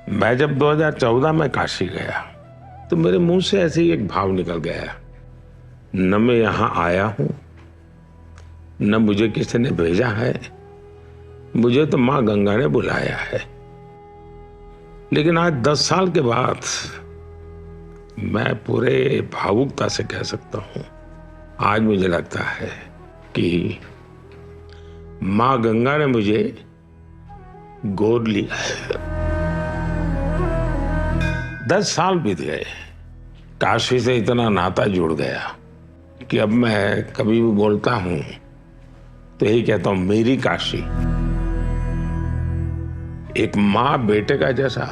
मैं जब 2014 में काशी गया तो मेरे मुंह से ऐसे ही एक भाव निकल गया, न मैं यहां आया हूं न मुझे किसी ने भेजा है, मुझे तो मां गंगा ने बुलाया है। लेकिन आज 10 साल के बाद मैं पूरे भावुकता से कह सकता हूं, आज मुझे लगता है कि मां गंगा ने मुझे गोद लिया है। 10 साल बीत गए, काशी से इतना नाता जुड़ गया कि अब मैं कभी भी बोलता हूं तो यही कहता हूं, मेरी काशी। एक मां बेटे का जैसा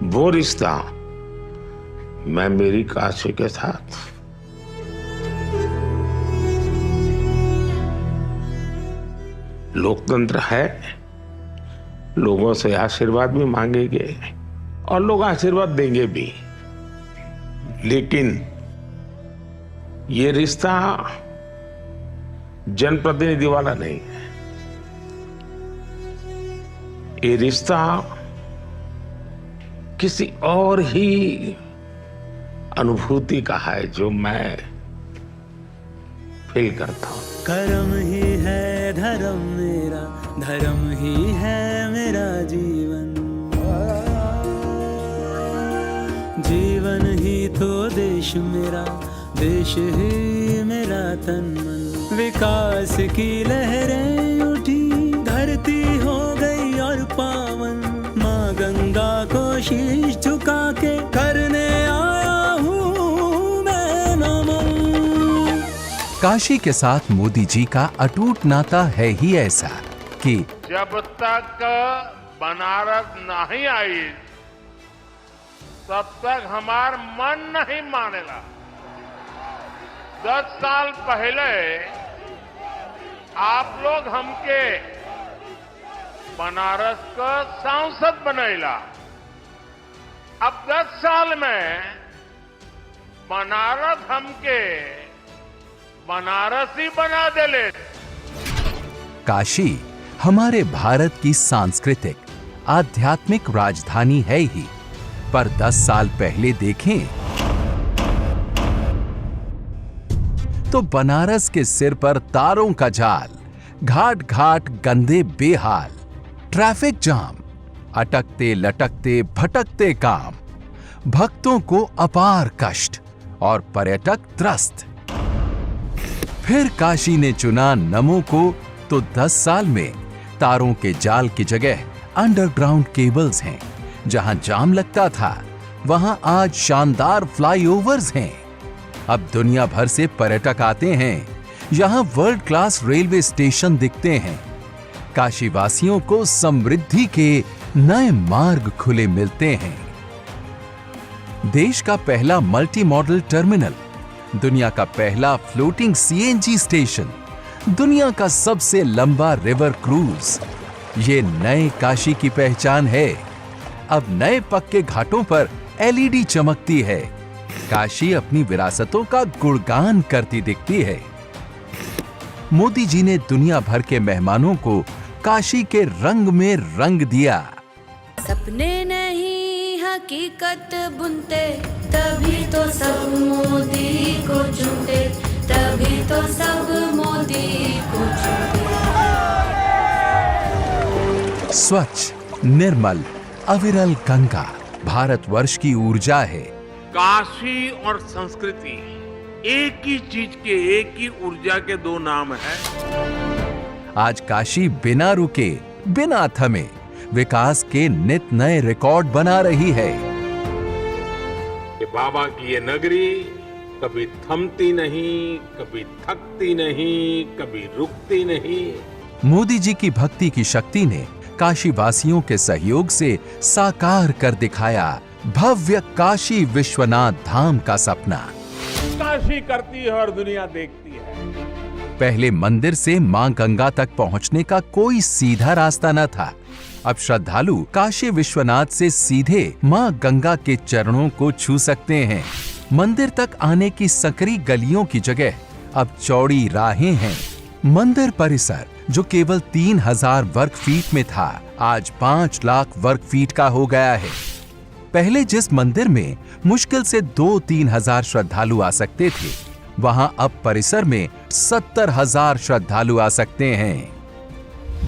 वो रिश्ता मैं मेरी काशी के साथ। लोकतंत्र है, लोगों से आशीर्वाद भी मांगेंगे और लोग आशीर्वाद देंगे भी, लेकिन ये रिश्ता जनप्रतिनिधि वाला नहीं है। ये रिश्ता किसी और ही अनुभूति का है जो मैं फील करता हूं। कर्म ही है धर्म मेरा, धर्म ही है मेरा जीवन, जीवन ही तो देश मेरा, देश ही मेरा तन मन। विकास की लहरें उठी, धरती हो गई और पावन, माँ गंगा को शीश झुका के करने आया हूँ मैं नमन। काशी के साथ मोदी जी का अटूट नाता है ही ऐसा कि जब तक बनारस नहीं आई तब तक हमार मन नहीं मानेगा। 10 साल पहले आप लोग हमके बनारस का सांसद बनैला, अब 10 साल में बनारस हमके बनारसी बना देले। काशी हमारे भारत की सांस्कृतिक आध्यात्मिक राजधानी है ही, पर 10 साल पहले देखें तो बनारस के सिर पर तारों का जाल, घाट घाट गंदे बेहाल, ट्रैफिक जाम, अटकते लटकते भटकते काम, भक्तों को अपार कष्ट और पर्यटक त्रस्त। फिर काशी ने चुना नमो को तो 10 साल में तारों के जाल की जगह अंडरग्राउंड केबल्स हैं। जहां जाम लगता था वहां आज शानदार फ्लाईओवर्स हैं। अब दुनिया भर से पर्यटक आते हैं, यहां वर्ल्ड क्लास रेलवे स्टेशन दिखते हैं। काशी वासियों को समृद्धि के नए मार्ग खुले मिलते हैं। देश का पहला मल्टी मॉडल टर्मिनल, दुनिया का पहला फ्लोटिंग सीएनजी स्टेशन, दुनिया का सबसे लंबा रिवर क्रूज, ये नए काशी की पहचान है। अब नए पक्के घाटों पर एलईडी चमकती है। काशी अपनी विरासतों का गुणगान करती दिखती है। मोदी जी ने दुनिया भर के मेहमानों को काशी के रंग में रंग दिया। सपने नहीं हकीकत बुनते, तभी तो सब मोदी को चुनते, तभी तो सब मोदी को चुनते। स्वच्छ, निर्मल, अविरल गंगा भारतवर्ष की ऊर्जा है। काशी और संस्कृति एक ही चीज के, एक ही ऊर्जा के दो नाम हैं। आज काशी बिना रुके, बिना थमे विकास के नित नए रिकॉर्ड बना रही है। कि बाबा की ये नगरी कभी थमती नहीं, कभी थकती नहीं, कभी रुकती नहीं। मोदी जी की भक्ति की शक्ति ने काशी वासियों के सहयोग से साकार कर दिखाया भव्य काशी विश्वनाथ धाम का सपना। काशी करती है और दुनिया देखती है। पहले मंदिर से मां गंगा तक पहुंचने का कोई सीधा रास्ता न था। अब श्रद्धालु काशी विश्वनाथ से सीधे मां गंगा के चरणों को छू सकते हैं। मंदिर तक आने की सकरी गलियों की जगह अब चौड़ी राहें हैं। मंदिर परिसर जो केवल 3000 वर्ग फीट में था, आज 5 लाख वर्ग फीट का हो गया है। पहले जिस मंदिर में मुश्किल से 2-3 हजार श्रद्धालु आ सकते थे, वहां अब परिसर में 70,000 श्रद्धालु आ सकते हैं।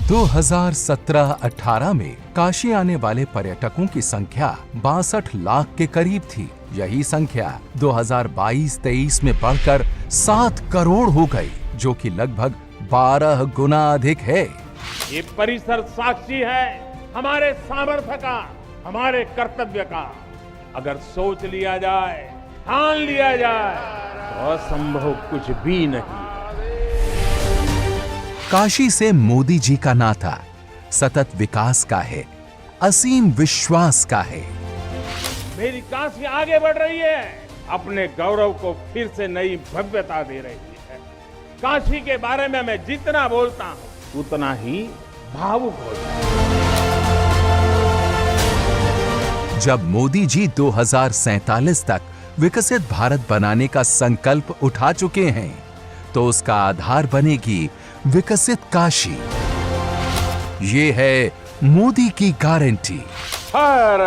2017-18 में काशी आने वाले पर्यटकों की संख्या 62 लाख के करीब थी। यही संख्या 2022-23 में बढ़कर 7 करोड़ हो गई, जो कि लगभग 12 गुना अधिक है। ये परिसर साक्षी है हमारे सामर्थ्य का, हमारे कर्तव्य का। अगर सोच लिया जाए, ठान लिया जाए, तो असंभव कुछ भी नहीं। काशी से मोदी जी का नाता सतत विकास का है, असीम विश्वास का है। मेरी काशी आगे बढ़ रही है, अपने गौरव को फिर से नई भव्यता दे रही है। काशी के बारे में मैं जितना बोलता हूं, उतना ही भावुक हो जाता हूं। जब मोदी जी 2047 तक विकसित भारत बनाने का संकल्प उठा चुके हैं, तो उसका आधार बनेगी विकसित काशी। ये है मोदी की गारंटी। हर